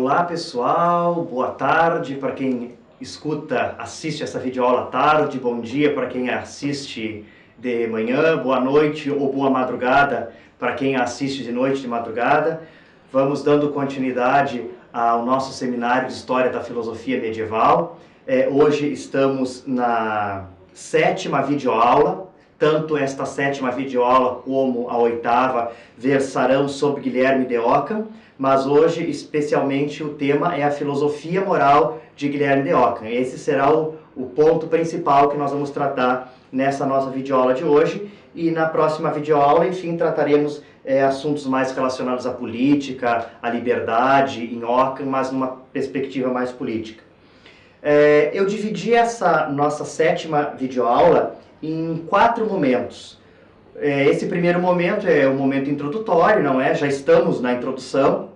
Olá pessoal, boa tarde para quem assiste essa videoaula à tarde, bom dia para quem assiste de manhã, boa noite ou boa madrugada para quem assiste de noite, de madrugada. Vamos dando continuidade ao nosso seminário de História da Filosofia Medieval. Hoje estamos na 7ª videoaula. Tanto esta 7ª videoaula como a 8ª versarão sobre Guilherme de Ockham, mas hoje, especialmente, o tema é a filosofia moral de Guilherme de Ockham. Esse será o ponto principal que nós vamos tratar nessa nossa videoaula de hoje. E na próxima videoaula, enfim, trataremos assuntos mais relacionados à política, à liberdade em Ockham, mas numa perspectiva mais política. Eu dividi essa nossa 7ª videoaula em 4 momentos. Esse primeiro momento é o momento introdutório, não é? Já estamos na introdução,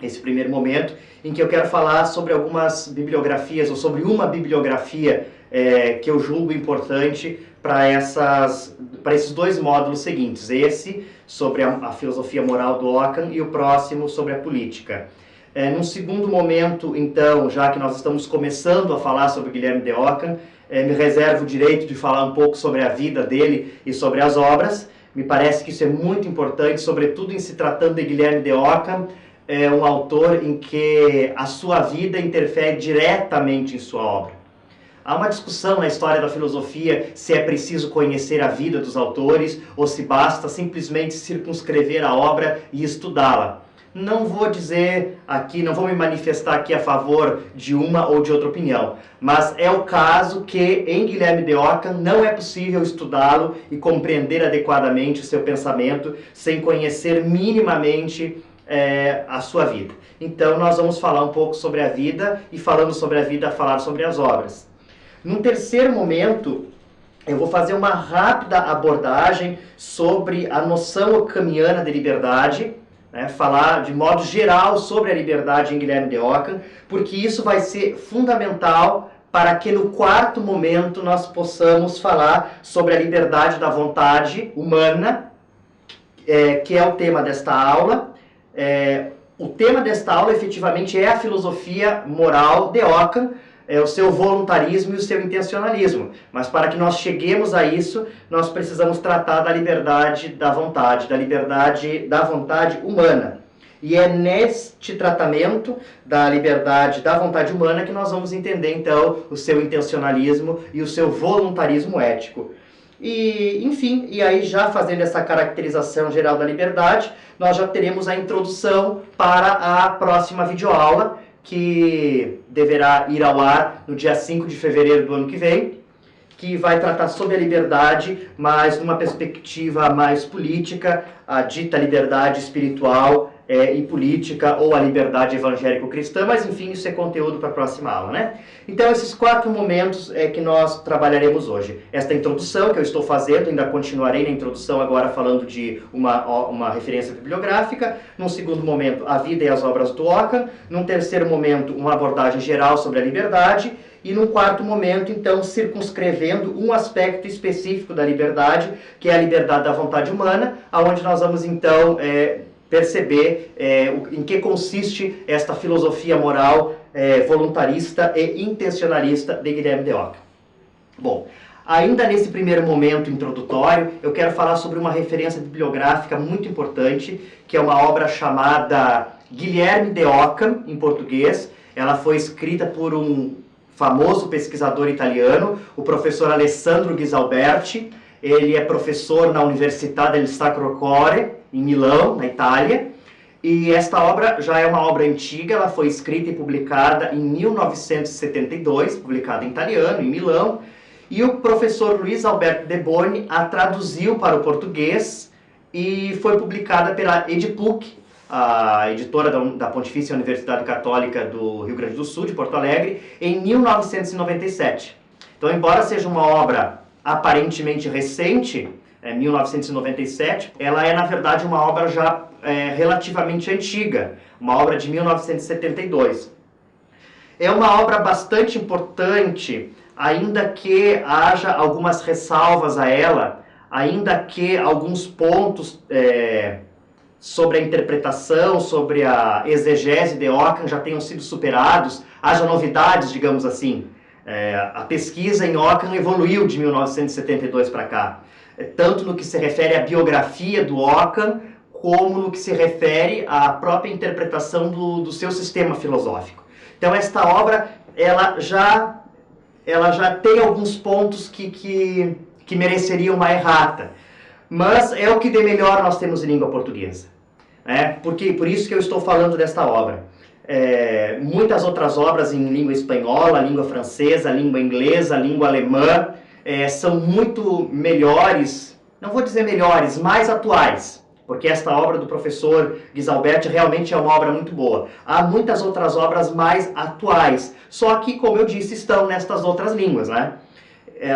esse primeiro momento, em que eu quero falar sobre algumas bibliografias, ou sobre uma bibliografia que eu julgo importante para esses 2 módulos seguintes. Esse sobre a filosofia moral do Ockham e o próximo sobre a política. Num segundo momento, então, já que nós estamos começando a falar sobre Guilherme de Ockham, me reservo o direito de falar um pouco sobre a vida dele e sobre as obras. Me parece que isso é muito importante, sobretudo em se tratando de Guilherme de Ockham, um autor em que a sua vida interfere diretamente em sua obra. Há uma discussão na história da filosofia se é preciso conhecer a vida dos autores ou se basta simplesmente circunscrever a obra e estudá-la. Não vou dizer aqui, não vou me manifestar aqui a favor de uma ou de outra opinião, mas é o caso que em Guilherme de Ockham não é possível estudá-lo e compreender adequadamente o seu pensamento sem conhecer minimamente a sua vida. Então nós vamos falar um pouco sobre a vida e, falando sobre a vida, falar sobre as obras. Num terceiro momento, eu vou fazer uma rápida abordagem sobre a noção occamiana de liberdade, falar de modo geral sobre a liberdade em Guilherme de Ockham, porque isso vai ser fundamental para que no 4º momento nós possamos falar sobre a liberdade da vontade humana, que é o tema desta aula. O tema desta aula efetivamente é a filosofia moral de Ockham, o seu voluntarismo e o seu intencionalismo. Mas para que nós cheguemos a isso, nós precisamos tratar da liberdade da vontade, da liberdade da vontade humana. E é neste tratamento da liberdade da vontade humana que nós vamos entender, então, o seu intencionalismo e o seu voluntarismo ético. E, enfim, e aí já fazendo essa caracterização geral da liberdade, nós já teremos a introdução para a próxima videoaula, que deverá ir ao ar no dia 5 de fevereiro do ano que vem, que vai tratar sobre a liberdade, mas numa perspectiva mais política, a dita liberdade espiritual e política, ou a liberdade evangélico-cristã, mas enfim, isso é conteúdo para a próxima aula, né? Então, esses 4 momentos que nós trabalharemos hoje. Esta introdução que eu estou fazendo, ainda continuarei na introdução agora falando de uma referência bibliográfica. Num segundo momento, a vida e as obras do Ockham. Num terceiro momento, uma abordagem geral sobre a liberdade. E num 4º momento, então, circunscrevendo um aspecto específico da liberdade, que é a liberdade da vontade humana, aonde nós vamos, então, perceber em que consiste esta filosofia moral voluntarista e intencionalista de Guilherme de Ockham. Bom, ainda nesse primeiro momento introdutório, eu quero falar sobre uma referência bibliográfica muito importante, que é uma obra chamada Guilherme de Ockham, em português. Ela foi escrita por um famoso pesquisador italiano, o professor Alessandro Ghisalberti. Ele é professor na Università del Sacro Cuore, em Milão, na Itália. E esta obra já é uma obra antiga, ela foi escrita e publicada em 1972, publicada em italiano, em Milão. E o professor Luiz Alberto de Boni a traduziu para o português e foi publicada pela Edipuc, a editora da Pontifícia Universidade Católica do Rio Grande do Sul, de Porto Alegre, em 1997. Então, embora seja uma obra aparentemente recente, 1997, ela é, na verdade, uma obra já relativamente antiga, uma obra de 1972. É uma obra bastante importante, ainda que haja algumas ressalvas a ela, ainda que alguns pontos sobre a interpretação, sobre a exegese de Ockham já tenham sido superados, haja novidades, digamos assim. A pesquisa em Ockham evoluiu de 1972 para cá, tanto no que se refere à biografia do Ockham, como no que se refere à própria interpretação do seu sistema filosófico. Então esta obra, ela já tem alguns pontos que mereceriam uma errata, mas é o que de melhor nós temos em língua portuguesa. Por isso que eu estou falando desta obra. Muitas outras obras em língua espanhola, língua francesa, língua inglesa, língua alemã, são muito melhores, não vou dizer melhores, mais atuais, porque esta obra do professor Guisalberti realmente é uma obra muito boa. Há muitas outras obras mais atuais, só que, como eu disse, estão nestas outras línguas, né?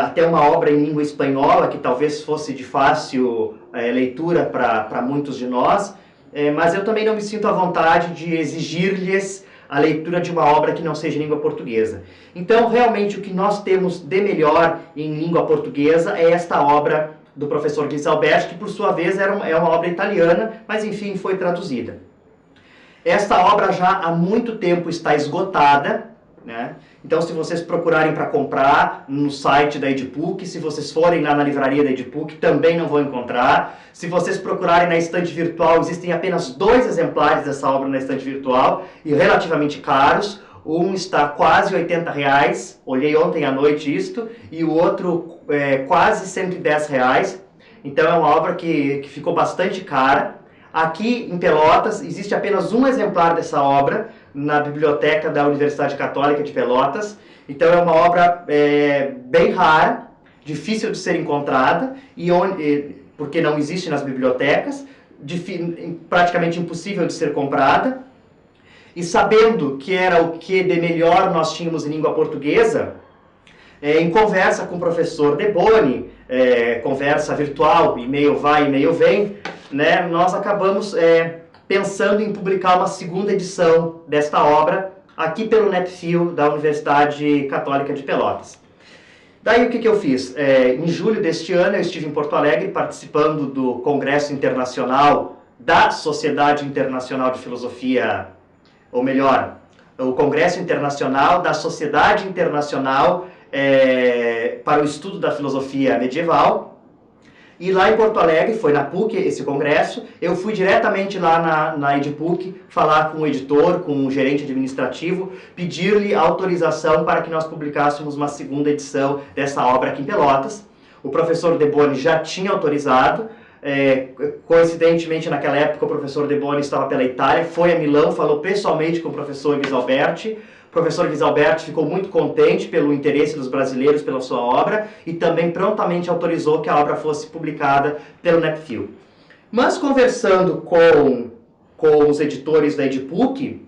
Até uma obra em língua espanhola, que talvez fosse de fácil leitura para muitos de nós, mas eu também não me sinto à vontade de exigir-lhes a leitura de uma obra que não seja em língua portuguesa. Então, realmente, o que nós temos de melhor em língua portuguesa é esta obra do professor Guisalberti, que por sua vez é uma obra italiana, mas enfim, foi traduzida. Esta obra já há muito tempo está esgotada, né? Então, se vocês procurarem para comprar no site da Edipuc, se vocês forem lá na livraria da Edipuc, também não vão encontrar. Se vocês procurarem na estante virtual, existem apenas 2 exemplares dessa obra na estante virtual, e relativamente caros. Um está quase R$80, olhei ontem à noite isto, e o outro quase R$110. Então é uma obra que ficou bastante cara. Aqui em Pelotas existe apenas um exemplar dessa obra na biblioteca da Universidade Católica de Pelotas. Então é uma obra bem rara, difícil de ser encontrada, porque não existe nas bibliotecas, praticamente impossível de ser comprada. E sabendo que era o que de melhor nós tínhamos em língua portuguesa, em conversa com o professor Deboni, conversa virtual, e-mail vai, e-mail vem, né, nós acabamos pensando em publicar uma segunda edição desta obra aqui pelo NetFil da Universidade Católica de Pelotas. Daí o que eu fiz? Em julho deste ano eu estive em Porto Alegre participando do Congresso Internacional da Sociedade Internacional de Filosofia, ou melhor, o Congresso Internacional da Sociedade Internacional para o Estudo da Filosofia Medieval. E lá em Porto Alegre, foi na PUC esse congresso, eu fui diretamente lá na Edipuc falar com o editor, com o gerente administrativo, pedir-lhe autorização para que nós publicássemos uma segunda edição dessa obra aqui em Pelotas. O professor Deboni já tinha autorizado, coincidentemente naquela época o professor Deboni estava pela Itália, foi a Milão, falou pessoalmente com o professor Guisalberti. O professor Guisalberti ficou muito contente pelo interesse dos brasileiros pela sua obra e também prontamente autorizou que a obra fosse publicada pelo NetFil. Mas conversando com os editores da Edipuc,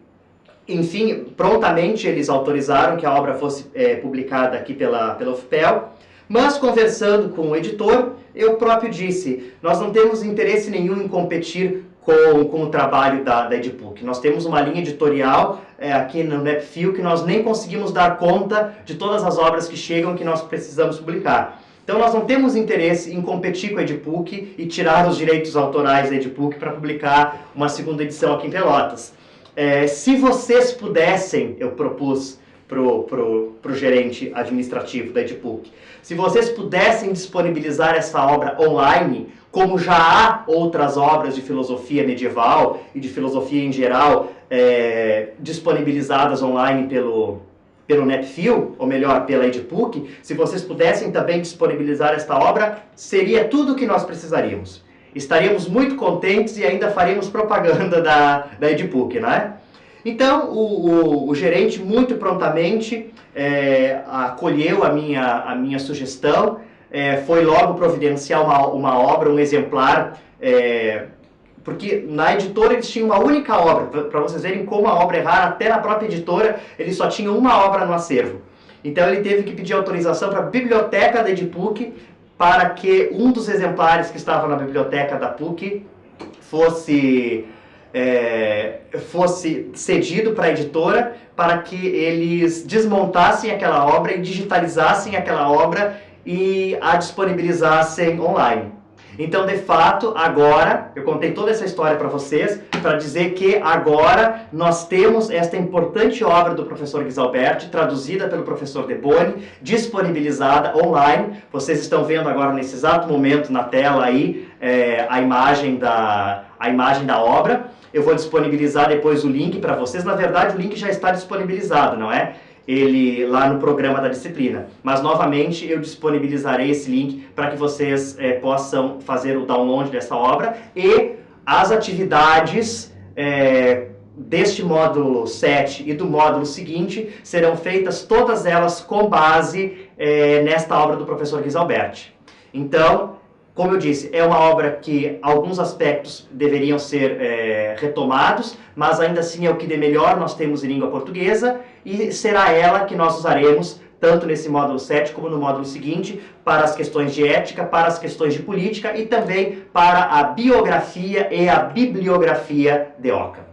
enfim, prontamente eles autorizaram que a obra fosse publicada aqui pela UFPEL, mas conversando com o editor, eu próprio disse, nós não temos interesse nenhum em competir com o trabalho da Edipuc. Nós temos uma linha editorial aqui no NetFil que nós nem conseguimos dar conta de todas as obras que chegam que nós precisamos publicar. Então nós não temos interesse em competir com a Edipuc e tirar os direitos autorais da Edipuc para publicar uma segunda edição aqui em Pelotas. Se vocês pudessem, eu propus pro gerente administrativo da Edipuc, se vocês pudessem disponibilizar essa obra online, como já há outras obras de filosofia medieval e de filosofia em geral disponibilizadas online pelo NetFil, ou melhor, pela Edipuc, se vocês pudessem também disponibilizar esta obra, seria tudo o que nós precisaríamos. Estaríamos muito contentes e ainda faríamos propaganda da Edipuc, né? Então, o gerente muito prontamente acolheu a minha sugestão, foi logo providenciar uma obra, um exemplar, porque na editora eles tinham uma única obra, para vocês verem como a obra é rara, até na própria editora eles só tinham uma obra no acervo. Então ele teve que pedir autorização para a biblioteca da Edipuc para que um dos exemplares que estava na biblioteca da PUC fosse cedido para a editora, para que eles desmontassem aquela obra e digitalizassem aquela obra e a disponibilizassem online. Então, de fato, agora, eu contei toda essa história para vocês, para dizer que agora nós temos esta importante obra do professor Guisalberti, traduzida pelo professor Deboni, disponibilizada online. Vocês estão vendo agora, nesse exato momento, na tela aí, a imagem da obra. Eu vou disponibilizar depois o link para vocês. Na verdade, o link já está disponibilizado, não é? Ele lá no programa da disciplina. Mas, novamente, eu disponibilizarei esse link para que vocês possam fazer o download dessa obra. E as atividades deste módulo 7 e do módulo seguinte serão feitas todas elas com base nesta obra do professor Guisalberti. Então, como eu disse, é uma obra que alguns aspectos deveriam ser retomados, mas ainda assim é o que de melhor nós temos em língua portuguesa, e será ela que nós usaremos tanto nesse módulo 7 como no módulo seguinte, para as questões de ética, para as questões de política e também para a biografia e a bibliografia de Ockham.